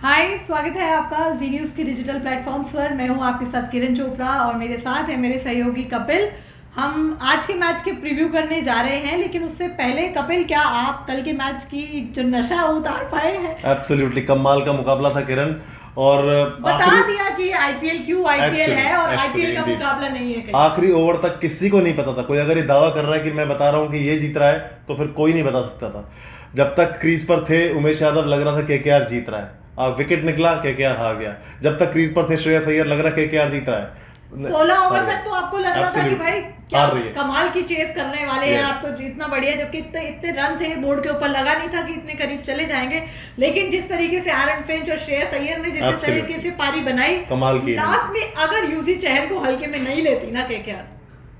हाय, स्वागत है आपका जी न्यूज़ के डिजिटल प्लेटफॉर्म्स पर। मैं हूं आपके साथ किरण चोपड़ा और मेरे साथ है मेरे सहयोगी कपिल। हम आज के मैच के प्रीव्यू करने जा रहे हैं, लेकिन उससे पहले कपिल, क्या आप कल के मैच की जो नशा उतार पाए हैं? एब्सोल्युटली कमाल का मुकाबला था किरण। और बता दिया कि आईपीएल क्यों आईपीएल है और आईपीएल का मुकाबला नहीं है। आखिरी ओवर तक किसी को नहीं पता था। कोई अगर ये दावा कर रहा है कि मैं बता रहा हूँ कि ये जीत रहा है, तो फिर कोई नहीं बता सकता था। जब तक क्रीज पर थे उमेश यादव, लग रहा था केकेआर जीत रहा है। विकेट निकला, केकेआर हार गया। जब तक क्रीज पर थे श्रेयस अय्यर, लग रहा है केकेआर जीत रहा है। 16 ओवर तक तो आपको लग रहा था कि भाई क्या कमाल की चेस करने वाले हैं आप, तो इतना बढ़िया, जबकि इतने रन थे बोर्ड के ऊपर, लगा नहीं था कि इतने करीब चले जाएंगे। लेकिन जिस तरीके से एरन फिंच और श्रेयस अय्यर ने जिस तरीके से पारी बनाई, कमाल की, लास्ट में अगर यूजी चहल को हल्के में नहीं लेती ना केकेआर,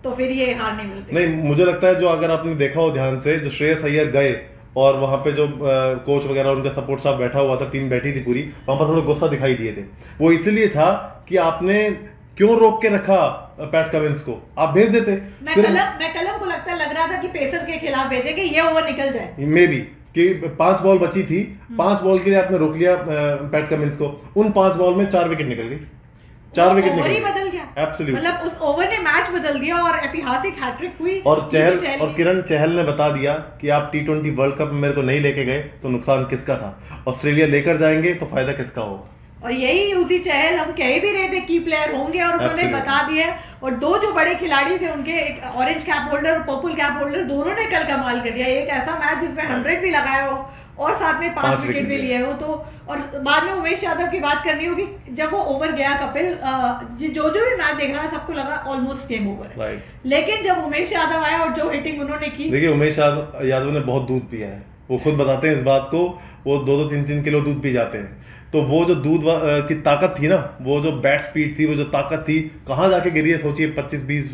तो फिर ये हार नहीं मिलती। नहीं, मुझे लगता है जो अगर आपने देखा हो ध्यान से, जो श्रेयस अय्यर गए और वहां पे जो कोच वगैरह उनका सपोर्ट स्टाफ बैठा हुआ था, टीम बैठी थी पूरी, वहां पर थोड़ा गुस्सा दिखाई दिए थे। वो इसलिए था कि आपने क्यों रोक के रखा पैट कमिंस को, आप भेज देते। मैं कलम को लग रहा था कि पेसर के खिलाफ भेजेंगे, ये ओवर निकल जाए मे बी, कि 5 बॉल बची थी, 5 बॉल के लिए आपने रोक लिया पैट कमिंस को। उन 5 बॉल में 4 विकेट निकल गई, 4 विकेट निकल गई, बदल गया। एब्सोल्युटली, मतलब उस ओवर ने मैच बदल दिया और ऐतिहासिक हैट्रिक हुई। और किरण चहल ने बता दिया कि आप T20 वर्ल्ड कप में मेरे को नहीं लेके गए तो नुकसान किसका था, ऑस्ट्रेलिया लेकर जाएंगे तो फायदा किसका होगा। और यही यूजी चहल हम कह भी रहे थे की प्लेयर होंगे, और उन्होंने बता दिया। और दो जो बड़े खिलाड़ी थे उनके, एक ऑरेंज कैप होल्डर और पर्पल कैप होल्डर, दोनों ने कल कमाल कर दिया। एक ऐसा मैच जिसमें 100 भी लगाया हो और साथ में 5 विकेट भी लिए हो। तो और बाद में उमेश यादव की बात करनी होगी। जब वो ओवर गया कपिल, जो भी मैच देख रहा है सबको लगा ऑलमोस्ट गेम ओवर है, लेकिन जब उमेश यादव आया और जो हिटिंग उन्होंने की, देखिए उमेश यादव ने बहुत दूध पिया है, वो खुद बताते हैं इस बात को। वो 2-3 किलो दूध पी जाते हैं। तो वो जो दूध की ताकत थी ना, वो जो बैट स्पीड थी, वो जो ताकत थी, कहाँ जाके गिरी है सोचिए। 25-20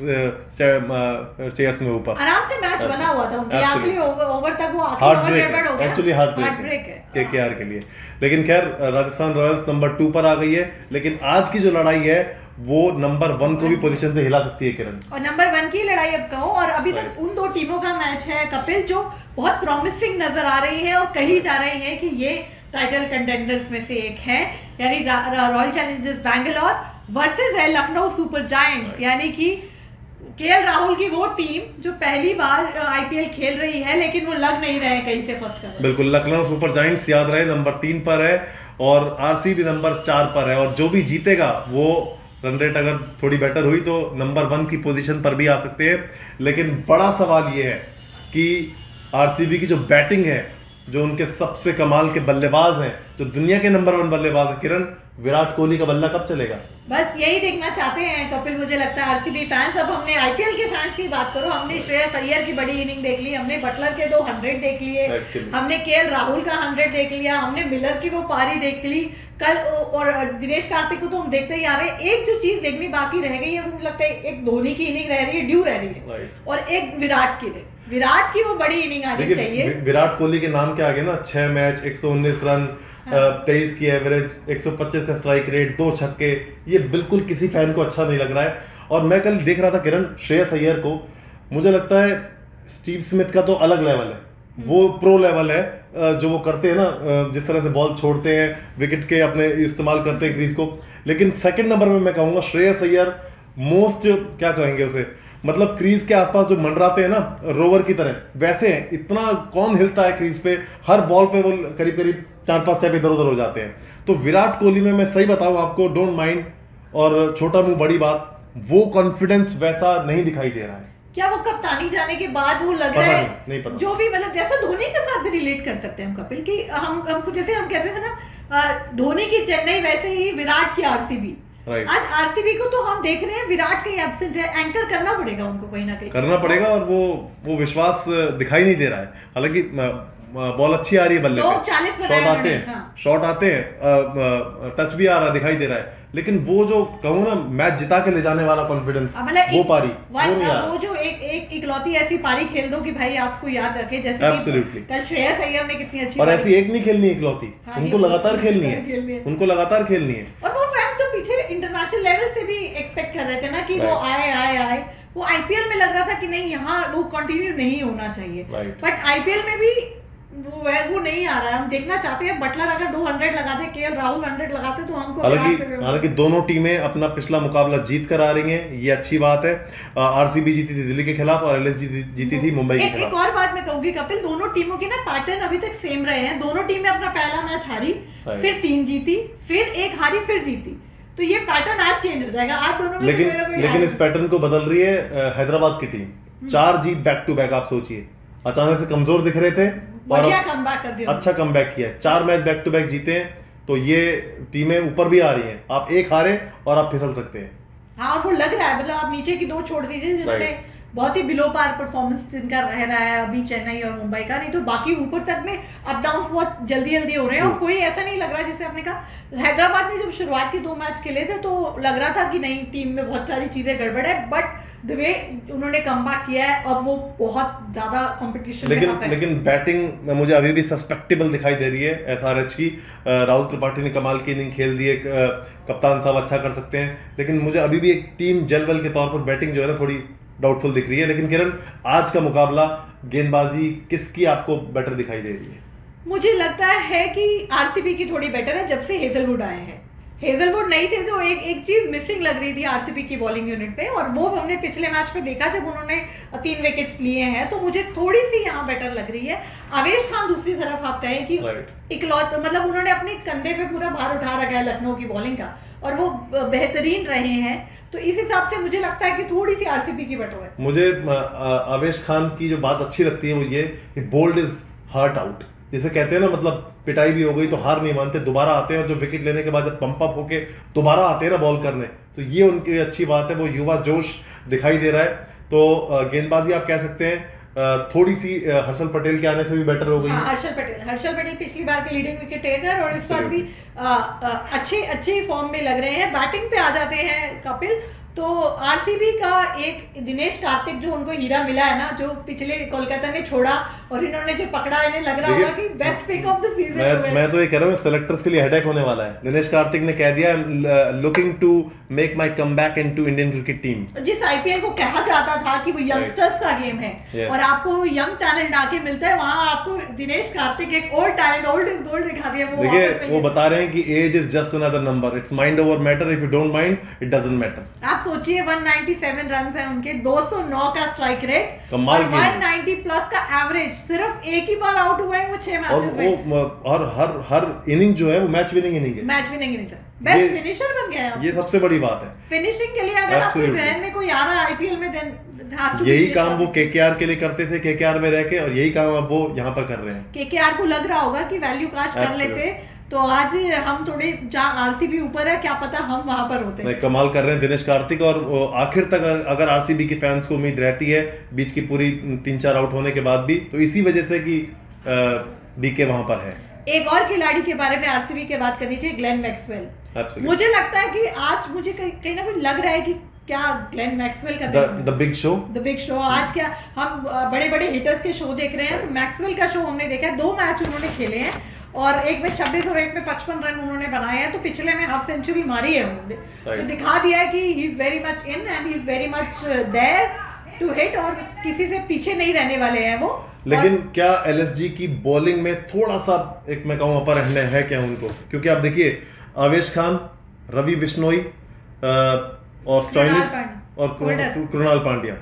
चेयर्स में ऊपर आराम से मैच बना हुआ था उनके आखिरी ओवर तक। वो आखिरी गड़बड़ हो गया, एक्चुअली हार्ट ब्रेक है केकेआर के लिए। लेकिन खैर राजस्थान रॉयल्स नंबर 2 पर आ गई है। लेकिन आज की जो लड़ाई है वो नंबर 1 को भी पोजीशन से हिला सकती है किरण। और नंबर 1 की लड़ाई अब कहो, और अभी तक उन दो टीमों का मैच है कपिल, जो बहुत प्रॉमिसिंग नजर आ रही है और कही जा रही है कि ये टाइटल कंटेंडर्स में से एक है। यानी रॉयल चैलेंजर्स बैंगलोर वर्सेस है लखनऊ सुपर जायंट्स। यानी कि केएल राहुल की वो टीम जो पहली बार आईपीएल खेल रही है, लेकिन वो लग नहीं रहे कहीं से फर्स्ट कर। बिल्कुल, लखनऊ सुपर जायंट्स याद रहे नंबर 3 पर है और आरसीबी नंबर 4 पर है। और जो भी जीतेगा वो रन रेट अगर थोड़ी बेटर हुई तो नंबर 1 की पोजीशन पर भी आ सकते हैं। लेकिन बड़ा सवाल ये है कि आरसीबी की जो बैटिंग है, जो उनके सबसे कमाल के बल्लेबाज हैं, जो दुनिया के नंबर 1 बल्लेबाज है किरण, विराट कोहली का बल्ला कब चलेगा? बस यही देखना चाहते हैं कपिल, मुझे लगता है आरसीबी फैंस। अब हमने आईपीएल के फैंस की बात करो, हमने श्रेयस अय्यर की बड़ी इनिंग देख ली, हमने बटलर के 2 100 देख लिए, हमने केएल राहुल का 100 देख लिया, हमने मिलर की वो पारी देख ली कल, और दिनेश कार्तिक को तो हम देखते ही आ रहे हैं। एक जो चीज देखनी बाकी रह गई है, मुझे लगता है एक धोनी की इनिंग रह रही है, ड्यू रह रही है, और एक विराट की वो बड़ी इनिंग आनी चाहिए। विराट कोहली के नाम के आगे ना 6 मैच, 119 रन, 23 की एवरेज, 125 का स्ट्राइक रेट, 2 छक्के, ये बिल्कुल किसी फैन को अच्छा नहीं लग रहा है। और मैं कल देख रहा था किरण श्रेयस अय्यर को, मुझे लगता है स्टीव स्मिथ का तो अलग लेवल है, वो प्रो लेवल है। जो वो करते हैं ना, जिस तरह से बॉल छोड़ते हैं, विकेट के अपने इस्तेमाल करते हैं क्रीज को। लेकिन सेकंड नंबर में मैं कहूंगा श्रेयस अय्यर मोस्ट, क्या कहेंगे उसे, मतलब क्रीज के आसपास जो मंडराते हैं ना रोवर की तरह, वैसे हैं। इतना कौन हिलता है क्रीज पे, हर बॉल पे वो करीब 4-5 स्टेप इधर उधर हो जाते हैं। तो विराट कोहली में मैं सही बताऊं आपको, डोंट माइंड, और छोटा मुंह बड़ी बात, वो कॉन्फिडेंस वैसा नहीं दिखाई दे रहा है। क्या वो कप्तानी जाने के बाद वो लग रहा है नहीं पता। जो भी, मतलब जैसा धोनी के साथ भी रिलेट कर सकते हैं हम कपिल, कि हमको जैसे हम कहते थे ना धोनी की चेन्नई, वैसे ही विराट की आरसीबी। आज आरसीबी को तो हम देख रहे हैं विराट कहीं एब्सेंट है, एंकर करना पड़ेगा उनको, कहीं ना कहीं करना पड़ेगा। और वो विश्वास दिखाई नहीं दे रहा है। हालांकि बॉल अच्छी आ रही है बल्ले पे, शॉट आते हैं, टच भी आ रहा दिखाई दे रहा है, लेकिन वो जो कहूँ ना मैच जिता के ले जाने वाला कॉन्फिडेंस, वो पारी वो जो एक इकलौती ऐसी पारी खेल दो कि भाई आपको याद रखे, जैसे कल श्रेयस अय्यर ने कितनी अच्छी, और ऐसी एक नहीं खेलनी इकलौती, उनको लगातार खेलनी है, उनको लगातार खेलनी है। और वो फैंस जो पीछे इंटरनेशनल लेवल से भी एक्सपेक्ट कर रहे थे ना कि वो आए, वो आईपीएल में लग रहा था कि नहीं, यहाँ वो कंटिन्यू नहीं होना चाहिए। बट आईपीएल में भी वो नहीं आ रहा है। हम देखना चाहते हैं बटलर अगर 200 लगा दे, केएल राहुल 100 लगाते तो हमको हालांकि दोनों टीमें अपना पिछला मुकाबला जीत कर आ रही हैं, ये अच्छी बात है। आरसीबी जीती थी दिल्ली के खिलाफ और एलएसजी जीती थी मुंबई के खिलाफ। एक और बात मैं कहूंगी कपिल, दोनों टीमों के ना पैटर्न अभी तक सेम रहे हैं। दोनों टीमें अपना पहला मैच हारी, फिर 3 जीती, फिर 1 हारी, फिर जीती। तो ये पैटर्न आज चेंज हो जाएगा। आज दोनों में लेकिन इस पैटर्न को बदल रही है हैदराबाद की टीम। 4 जीत बैक टू बैक। आप सोचिए, अचानक से कमजोर दिख रहे थे और अच्छा कमबैक किया है। 4 मैच बैक टू बैक जीते हैं, तो ये टीमें ऊपर भी आ रही हैं। आप 1 हारे और आप फिसल सकते हैं। हाँ, और वो लग रहा है, मतलब आप नीचे की 2 छोड़ दीजिए जिन्होंने बहुत ही बिलो पार परफॉर्मेंस जिनका रह रहा है अभी, चेन्नई और मुंबई का, नहीं तो बाकी ऊपर तक में अप डाउन बहुत जल्दी हो रहे हैं। और कोई ऐसा नहीं लग रहा, जैसे आपने कहा हैदराबाद ने जब शुरुआत के 2 मैच खेले थे तो लग रहा था कि नहीं, टीम में बहुत सारी चीजें गड़बड़ है, बट द वे उन्होंने कमबैक किया है, अब वो बहुत ज्यादा कंपटीशन। लेकिन बैटिंग मुझे अभी भी सस्पेक्टेबल दिखाई दे रही है एसआरएच की। राहुल त्रिपाठी ने कमाल की इनिंग खेल दी है, कप्तान साहब अच्छा कर सकते हैं, लेकिन मुझे अभी भी एक टीम जेलवेल के तौर पर बैटिंग जो है ना थोड़ी डाउटफुल दिख रही है। लेकिन किरण, आज का मुकाबला गेंदबाजी किसकी आपको बेटर दिखाई दे रही है? मुझे लगता है कि आरसीबी की थोड़ी बेटर है जब से हेजलवुड आए हैं। हेजलवुड नहीं थे तो एक चीज मिसिंग लग रही थी आरसीबी की बॉलिंग यूनिट पे, और वो हमने पिछले मैच पे देखा जब उन्होंने 3 विकेट्स लिए हैं, तो मुझे थोड़ी सी यहाँ बेटर लग रही है। आवेश खान दूसरी तरफ आप कहें कि इकलौत, मतलब उन्होंने अपने कंधे पे पूरा भार उठा रखा है लखनऊ की बॉलिंग का, और वो बेहतरीन रहे हैं। तो इस हिसाब से मुझे लगता है कि थोड़ी सी आरसीबी की बेटर है। मुझे आवेश खान की जो बात अच्छी लगती है वो ये कि बोल्ड इज हर्ट आउट, जिसे कहते हैं ना, मतलब पिटाई भी हो गई तो हार नहीं मानते, दोबारा आते हैं। और जो विकेट लेने के बाद जब पंप अप होके दोबारा आते हैं ना बॉल करने, तो ये उनकी अच्छी बात है। वो युवा जोश दिखाई दे रहा है। तो गेंदबाजी आप कह सकते हैं थोड़ी सी हर्षल पटेल के आने से भी बेटर हो गई। हाँ, हर्षल पटेल पिछली बार के लीडिंग विकेट टेकर, और इस बार भी अच्छे फॉर्म में लग रहे हैं। बैटिंग पे आ जाते हैं कपिल, तो आरसीबी का एक दिनेश कार्तिक जो उनको हीरा मिला है ना, जो पिछले कोलकाता ने छोड़ा और इन्होंने जो पकड़ा, इन्हें लग रहा होगा कि best pick of the season. मैं तो ये कह रहा हूँ सेलेक्टर्स के लिए हेडेक होने वाला है। दिनेश कार्तिक ने कह दिया looking to make my comeback into Indian cricket team. जिस आईपीएल को कहा जाता था कि वो यंगस्टर्स का गेम है और आपको यंग टैलेंट आके मिलता है, वहां आपको दिनेश कार्तिक एक old talent, old is gold दिखा दिया। देखिए, वो बता रहे हैं कि age is just another number, it's mind over matter, if you don't mind it doesn't matter. आप सोचिए 197 रन है उनके, 209 का स्ट्राइक रेट, कमाल, 190 प्लस का एवरेज। सिर्फ एक ही बार आउट हुए हैं वो 6 मैचेस में, और हर इनिंग जो है वो मैच विनिंग इनिंग है। मैच विनिंग इनिंग है, बेस्ट फिनिशर बन गया है। ये सबसे बड़ी बात है फिनिशिंग के लिए। अगर आपके जहन में कोई आ रहा है आईपीएल में, देन यही काम वो केकेआर के लिए करते थे, केकेआर में रह के, और यही काम अब वो यहाँ पर कर रहे हैं। केकेआर को लग रहा होगा कि वैल्यू काश कर लेते तो आज हम थोड़े, जहाँ आरसीबी ऊपर है, क्या पता हम वहां पर होते। कमाल कर रहे हैं दिनेश कार्तिक, और आखिर तक अगर आरसीबी की फैंस को उम्मीद रहती है बीच की पूरी 3-4 आउट होने के बाद भी, तो इसी वजह से कि डीके वहां पर है। एक और खिलाड़ी के बारे में आरसीबी के बात करनी चाहिए, ग्लेन मैक्सवेल। मुझे लगता है कि आज मुझे कहीं ना कहीं लग रहा है कि क्या ग्लेन मैक्सवेल का द बिग शो आज क्या हम बड़े बड़े हिटर्स के शो देख रहे हैं, तो मैक्सवेल का शो हमने देखा है। 2 मैच उन्होंने खेले हैं और एक में 26 और एक में 55 रन उन्होंने बनाए हैं, तो पिछले में हाफ सेंचुरी मारी है उन्होंने, तो दिखा दिया है कि he is very much in and he is very much there to hit, और किसी से पीछे नहीं रहने वाले हैं वो। लेकिन क्या एलएसजी की बॉलिंग में थोड़ा सा, एक मैं कहूँ, अपर हैंड है क्या उनको? क्योंकि आप देखिए, आवेश खान, रवि बिश्नोई और स्टॉइनिस और कृणाल पांड्या,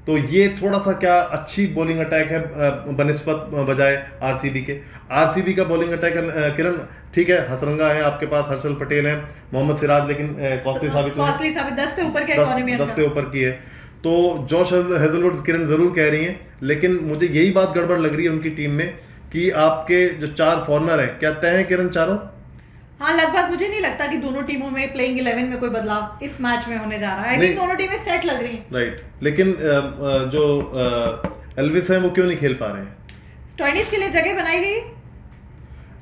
तो ये थोड़ा सा क्या अच्छी बॉलिंग अटैक है बनिस्बत बजाय आरसीबी के। आरसीबी का बॉलिंग अटैक किरण ठीक है, हसरंगा है आपके पास, हर्षल पटेल है, मोहम्मद सिराज, लेकिन कॉस्टली साबित 10 से ऊपर की इकोनॉमी, 10 से ऊपर की है। तो जॉश हेजलवुड किरण जरूर कह रही हैं, लेकिन मुझे यही बात गड़बड़ लग रही है उनकी टीम में कि आपके जो 4 फॉरनर हैं, क्या तय हैं किरण चारों? हाँ, लगभग। मुझे नहीं लगता कि दोनों टीमों में प्लेइंग 11 में कोई बदलाव इस मैच में होने जा रहा है। आई थिंक दोनों टीमें सेट लग रही हैं। राइट, लेकिन जो एल्विस हैं वो क्यों नहीं खेल पा रहे हैं? स्टॉइनिस के लिए जगह बनाई गई,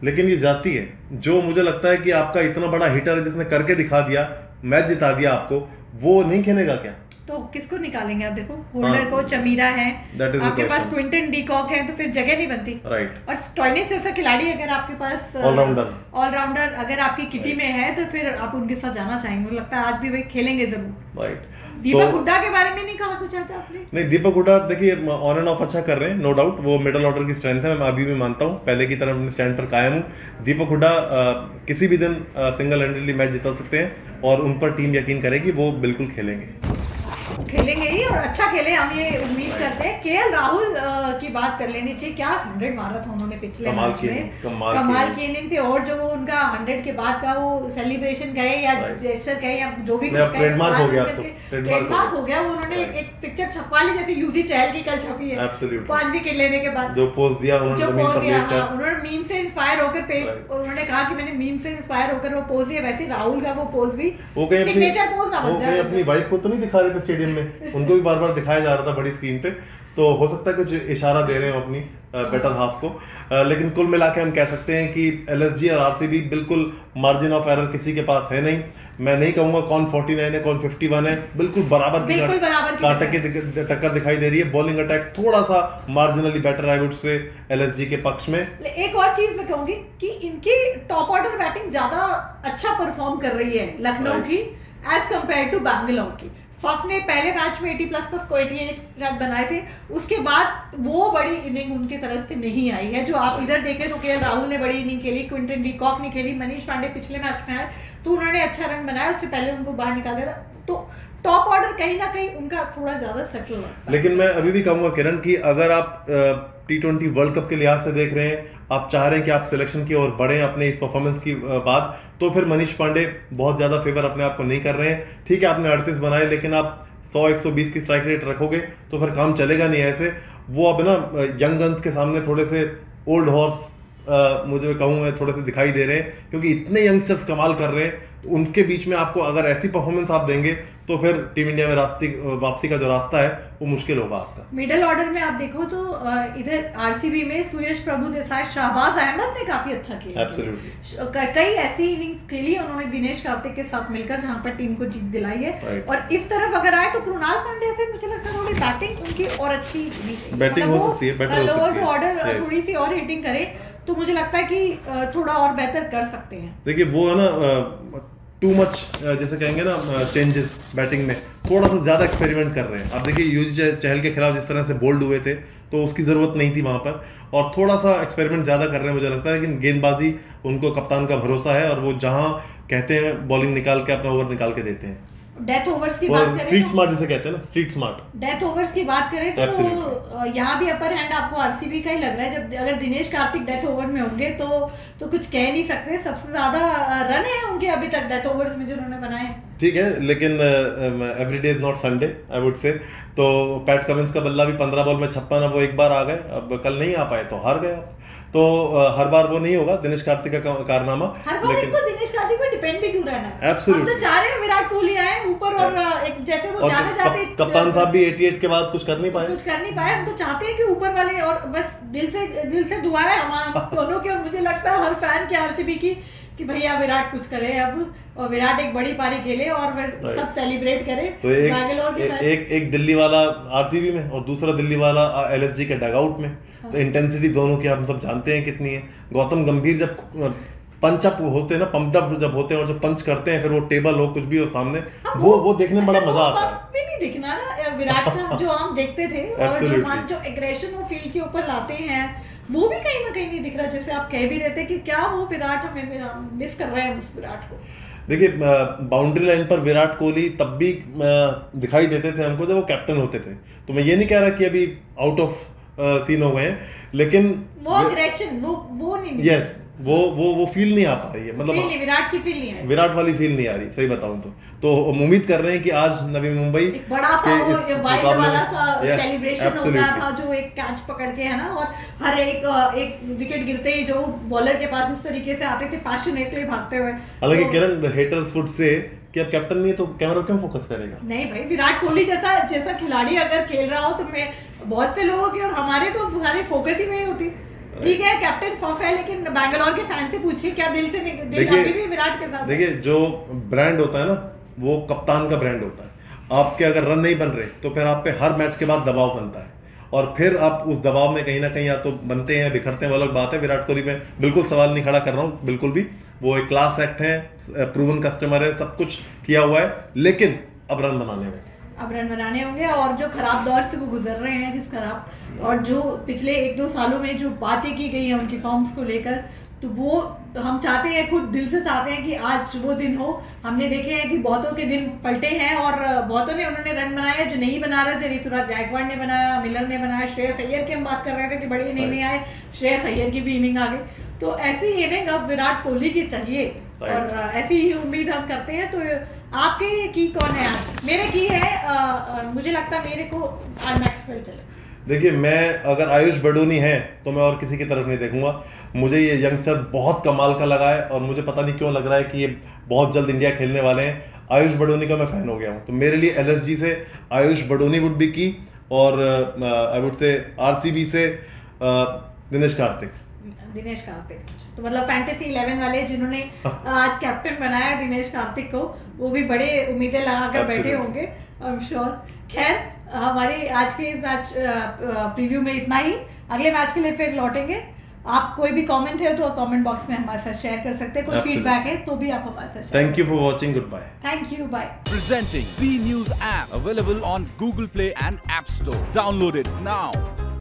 लेकिन ये जाती है। जो मुझे लगता है कि आपका इतना बड़ा हिटर है जिसने करके दिखा दिया, मैच जिता दिया आपको, वो नहीं खेलेगा क्या? तो किसको निकालेंगे आप? देखो होल्डर को चमीरा है, आपके पास क्विंटन डीकॉक है, तो फिर जगह नहीं बनती। राइट। और स्टॉइनिस जैसा खिलाड़ी अगर आपके पास ऑलराउंडर अगर आपकी किटी में है तो फिर आप उनके साथ जाना चाहेंगे। मुझे लगता है आज भी वही खेलेंगे जरूर। राइट। दीपक हुड्डा के बारे में नहीं कहा कुछ आता आपने? नहीं, दीपक हुड्डा देखिए ऑन एंड ऑफ अच्छा कर रहे हैं, नो डाउट। वो मिडिल ऑर्डर की स्ट्रेंथ है, मैं अभी भी मानता हूँ, पहले की तरह अपने स्टैंड पर कायम हूँ। दीपक हुड्डा किसी भी दिन सिंगल हैंडेडली मैच जिता सकते हैं और उन पर टीम यकीन करेगी, वो बिल्कुल खेलेंगे ही और अच्छा खेले, हम ये उम्मीद करते हैं। केएल राहुल की बात कर लेनी चाहिए। क्या 100 मारा था उन्होंने पिछले मैच में, कमाल की इनिंग थी। और जो उनका 100 के बाद का वो सेलिब्रेशन कहे या जेस्चर कहे या जो भी कुछ कहे, ट्रेडमार्क हो गया। वो उन्होंने एक पिक्चर छपवा ली जैसे यूजी चहल की कल छपी है 5 विकेट लेने के बाद, जो पोस्ट दिया उन्होंने मीम से इंस्पायर होकर पेज, उन्होंने कहा कि मैंने मीम से इंस्पायर होकर वो पोस्ट दिया। वैसे राहुल का वो पोस्ट भी सिग्नेचर पोस्ट ना बन जाए। अपनी वाइफ को तो नहीं दिखा रहे थे स्टेडियम में, उनको भी बार बार दिखाया जा रहा था बड़ी स्क्रीन पे, तो हो सकता है कुछ इशारा दे रहे हो अपनी बेटर हाफ को। लेकिन कुल मिला के हम कह सकते हैं कि एलएसजी और आरसीबी बिल्कुल मार्जिन ऑफ एरर किसी के पास है नहीं। मैं नहीं कहूंगा कौन 49 है कौन 51 है, बिल्कुल बराबर की टक्कर दिखाई दे रही है। बॉलिंग अटैक थोड़ा सा marginally better I would say LSG के पक्ष में। एक और चीज मैं कहूंगी कि इनकी टॉप ऑर्डर बैटिंग ज्यादा अच्छा परफॉर्म कर रही है लखनऊ की एज कंपेयर टू बैंगलोर की। फफ ने पहले मैच में 80+ को 88 रन बनाए थे, उसके बाद वो बड़ी इनिंग उनकी तरफ से नहीं आई है। जो आप इधर देखें तो केएल राहुल ने बड़ी इनिंग खेली, क्विंटन डीकॉक ने खेली, मनीष पांडे पिछले मैच में आए तो उन्होंने अच्छा रन बनाया, उससे पहले उनको बाहर निकाल दिया था। तो टॉप ऑर्डर कहीं ना कहीं उनका थोड़ा ज्यादा सेटल लगता है। लेकिन मैं अभी भी कहूंगा किरण कि अगर आप T20 वर्ल्ड कप के लिहाज से देख रहे हैं, आप चाह रहे हैं कि आप सिलेक्शन की ओर बढ़ें अपने इस परफॉर्मेंस की बाद, तो फिर मनीष पांडे बहुत ज्यादा फेवर अपने आप को नहीं कर रहे हैं। ठीक है आपने 38 बनाए, लेकिन आप 100-120 की स्ट्राइक रेट रखोगे तो फिर काम चलेगा नहीं ऐसे। वो अब ना यंग गन्स के सामने थोड़े से ओल्ड हॉर्स मुझे कहूँगा थोड़े से दिखाई दे रहे हैं, क्योंकि इतने यंगस्टर्स कमाल कर रहे हैं, तो उनके बीच में आपको अगर ऐसी परफॉर्मेंस आप देंगे तो फिर टीम इंडिया में वापसी का जो रास्ता है वो मुश्किल होगा आपका। मिडिल ऑर्डर में आप देखो तो इधर आरसीबी में सुयश प्रभुदेसाई, शहबाज अहमद ने काफी अच्छा किया। कई ऐसी इनिंग्स खेली उन्होंने दिनेश कार्तिक के साथ मिलकर जहां पर टीम को जीत दिलाई है। और इस तरफ अगर आए तो कृणाल पांड्या से मुझे लगता है थोड़ी बैटिंग उनकी और अच्छी होनी चाहिए, बैटिंग हो सकती है, बेटर हो सकती है, ऑर्डर थोड़ी सी और हिटिंग करे तो मुझे लगता है कि थोड़ा और बेहतर कर सकते हैं। देखिए वो है ना टू मच जैसे कहेंगे ना चेंजेस बैटिंग में, थोड़ा सा ज्यादा एक्सपेरिमेंट कर रहे हैं। आप देखिए यूजी चहल के खिलाफ जिस तरह से बोल्ड हुए थे तो उसकी जरूरत नहीं थी वहां पर, और थोड़ा सा एक्सपेरिमेंट ज्यादा कर रहे हैं मुझे लगता है। लेकिन गेंदबाजी उनको कप्तान का भरोसा है और वो जहां कहते हैं बॉलिंग निकाल के अपना ओवर निकाल के देते हैं। डेथ ओवर्स की बात करें, स्ट्रीट स्मार्ट जिसे कहते हैं ना, स्ट्रीट स्मार्ट डेथ ओवर्स की बात करें तो यहाँ भी अपर हैंड आपको आरसीबी का ही लग रहा है। जब अगर दिनेश कार्तिक डेथ ओवर में होंगे तो कुछ कह नहीं सकते। सबसे ज्यादा रन है उनके अभी तक डेथ ओवर्स में जो उन्होंने बनाए। ठीक है, लेकिन every day is not Sunday I would say. तो पैट कमिंस का बल्ला भी 15 बॉल में 56, अब वो एक बार आ गए, अब कल नहीं आ पाए तो हार गए आप। तो हर बार वो नहीं होगा दिनेश कार्तिक का कारनामा, लेकिन दिनेश कार्तिक पे डिपेंड भी क्यों रहना है। एब्सोल्युटली, हम तो चाह रहे हैं विराट कोहली आए ऊपर और एक जैसे वो जाना चाहते, कप्तान साहब भी 88 के बाद कुछ कर नहीं पाए। हम तो चाहते हैं कि ऊपर वाले, और बस दिल से दुआ है हमारा दोनों की, और मुझे लगता है हर फैन के आरसीबी की कि भैया विराट कुछ करे अब, और विराट एक बड़ी पारी खेले और फिर सब सेलिब्रेट करे। तो एक दिल्ली वाला आरसीबी में और दूसरा दिल्ली वाला एलएसजी के डगआउट में, तो इंटेंसिटी दोनों की हम सब जानते हैं कितनी है। गौतम गंभीर जब पंच अप होते हैं ना, पंप अप जब होते हैं और जब पंच करते हैं, फिर वो टेबल हो कुछ भी हो सामने, वो देखने में बड़ा मजा आता है। नहीं दिखना ना विराट का जो हम देखते थे, और जो एग्रेशन वो फील्ड के ऊपर लाते हैं वो भी कहीं ना कहीं नहीं दिख रहा। जैसे आप कह भी रहते कि क्या वो विराट हमें मिस कर रहे हैं उस विराट को। देखिए बाउंड्री लाइन पर विराट कोहली तब भी दिखाई देते थे हमको जब वो कैप्टन होते थे। तो मैं ये नहीं कह रहा कि अभी आउट ऑफ सीन हो गए हैं, लेकिन वो अग्रेशन वो नहीं, यस वो फील नहीं आ पा रही है, मतलब विराट की फील नहीं है, विराट वाली फील नहीं आ रही सही बताऊं तो उम्मीद कर रहे हैं कि आज नवी मुंबई एक बड़ा सा वाइल्ड वाला सा सेलिब्रेशन होगा था, जो एक कैच पकड़ के है ना, और हर एक विकेट गिरते ही जो बॉलर के पास इस तरीके से आते थे पैशनेटली भागते हुए। हालांकि किरण द हेटर्स वुड से कि अब कैप्टन नहीं है तो कैमरा क्यों फोकस करेगा। नहीं भाई, विराट कोहली जैसा खिलाड़ी अगर खेल रहा हो तो मैं बहुत से लोगों के और हमारे तो सारे फोकस ही वही होती। ठीक है कैप्टन फफ है, लेकिन बैंगलोर के फैन से पूछिए क्या दिल से दिल अभी भी विराट के साथ। देखिए जो ब्रांड होता है ना वो कप्तान का ब्रांड होता है। आपके अगर रन नहीं बन रहे तो फिर आप पे हर मैच के बाद दबाव बनता है, और फिर आप उस दबाव में कहीं ना कहीं या तो बनते हैं बिखरते हैं, वो अलग बात है। विराट कोहली में बिल्कुल सवाल नहीं खड़ा कर रहा हूँ, बिल्कुल भी, वो एक क्लास एक्ट है, प्रूवन कस्टमर है, सब कुछ किया हुआ है, लेकिन अब रन बनाने होंगे। और जो खराब दौर से वो गुजर रहे हैं, जिस खराब और जो पिछले 1-2 सालों में जो बातें की गई हैं उनकी फॉर्म्स को लेकर, तो वो हम चाहते हैं, खुद दिल से चाहते हैं कि आज वो दिन हो। हमने देखे हैं कि बहुतों के दिन पलटे हैं और बहुतों ने उन्होंने रन बनाए जो नहीं बना रहे थे। ऋतुराज गायकवाड़ ने बनाया, मिलर ने बनाया, श्रेयस अय्यर की हम बात कर रहे थे कि बड़ी इनिंग नहीं आए, श्रेयस अय्यर की भी इनिंग आ गई। तो ऐसी इनिंग अब विराट कोहली की चाहिए और ऐसी ही उम्मीद हम करते हैं। तो आपके की कौन है आज? मेरे की है, मुझे लगता है मेरे को आज मैक्सवेल चले। देखिए, मैं अगर आयुष बडोनी है तो मैं और किसी की तरफ नहीं देखूंगा। मुझे ये यंगस्टर बहुत कमाल का लगा है और मुझे पता नहीं क्यों लग रहा है कि ये बहुत जल्द इंडिया खेलने वाले हैं। आयुष बडोनी का मैं फैन हो गया हूँ, तो मेरे लिए एलएसजी से आयुष बडोनी वुड बी की, और आई वुड से आरसीबी से दिनेश कार्तिक। तो मतलब फैंटेसी 11 वाले जिन्होंने आज कैप्टन बनाया दिनेश कार्तिक को, वो भी बड़े उम्मीदें लगाकर बैठे होंगे, आई एम श्योर। खैर, हमारे आज के इस मैच प्रीव्यू में इतना ही। अगले मैच के लिए फिर लौटेंगे। आप कोई भी कमेंट है तो कमेंट बॉक्स में हमारे साथ शेयर कर सकते हैं, कोई फीडबैक है तो भी आप हमारे साथ। Thank you for watching, goodbye. Thank you, bye. Presenting B News app, available on Google Play and App Store. Download it now.